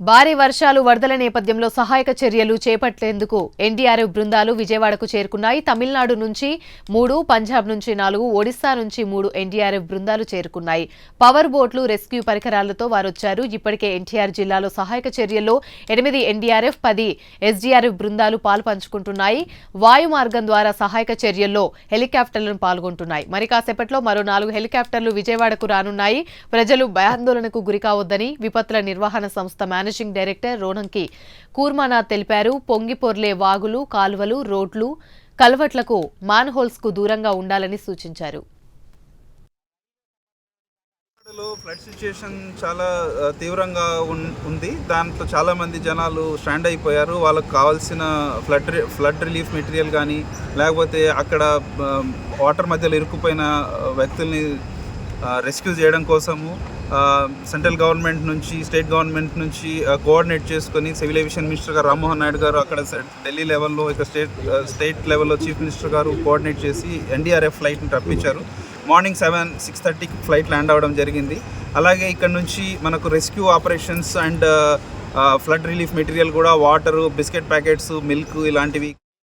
భారీ వర్షాలు వరదల నేపథ్యంలో సహాయక చర్యలు చేపట్టేందుకు ఎన్డీఆర్ఎఫ్ బృందాలు విజయవాడకు చేరుకున్నాయి. తమిళనాడు నుంచి 3, పంజాబ్ నుంచి 4, ఒడిశా నుంచి 3 ఎన్డీఆర్ఎఫ్ బృందాలు చేరుకున్నాయి. పవర్ బోట్లు, రెస్క్యూ పరికరాలతో వారొచ్చారు. ఇప్పటికే ఎన్టీఆర్ జిల్లాలో సహాయక చర్యల్లో 8 ఎన్డీఆర్ఎఫ్, 10 ఎస్డీఆర్ఎఫ్ బృందాలు పాల్పంచుకుంటున్నాయి. వాయు మార్గం ద్వారా సహాయక చర్యల్లో హెలికాప్టర్లను పాల్గొంటున్నాయి. మరి కాసేపట్లో మరో 4 హెలికాప్టర్లు విజయవాడకు రానున్నాయి. ప్రజలు భయాందోళనకు గురికావద్దని విపత్తుల నిర్వహణ సంస్థ మేనేజింగ్ డైరెక్టర్ రోనంకి కూర్మానాథ్ తెలిపారు. పొంగిపొర్లే వాగులు, కాలువలు, రోడ్లు, కల్వర్ట్లకు, మాన్హోల్స్ కు దూరంగా ఉండాలని సూచించారు. ఫ్లడ్ సిచ్యుయేషన్ చాలా తీవ్రంగా ఉంది. దాంట్లో చాలా మంది జనాలు స్టాండ్ అయిపోయారు. వాళ్ళకు కావాల్సిన ఫ్లడ్ రిలీఫ్ మెటీరియల్ కానీ, లేకపోతే అక్కడ వాటర్ మధ్యలో ఇరుక్కుపోయిన వ్యక్తుల్ని రెస్క్యూ చేయడం కోసము సెంట్రల్ గవర్నమెంట్ నుంచి, స్టేట్ గవర్నమెంట్ నుంచి కోఆర్డినేట్ చేసుకొని సివిల్ ఏవియేషన్ మినిస్టర్ గారు రామ్మోహన్ నాయుడు గారు అక్కడ ఢిల్లీ లెవెల్లో, ఇక స్టేట్ లెవెల్లో చీఫ్ మినిస్టర్ గారు కోఆర్డినేట్ చేసి ఎన్డీఆర్ఎఫ్ ఫ్లైట్ని రప్పించారు. మార్నింగ్ 6:30కి ఫ్లైట్ ల్యాండ్ అవ్వడం జరిగింది. అలాగే ఇక్కడ నుంచి మనకు rescue operations and flood relief material కూడా, వాటరు, బిస్కెట్ ప్యాకెట్స్, మిల్క్ ఇలాంటివి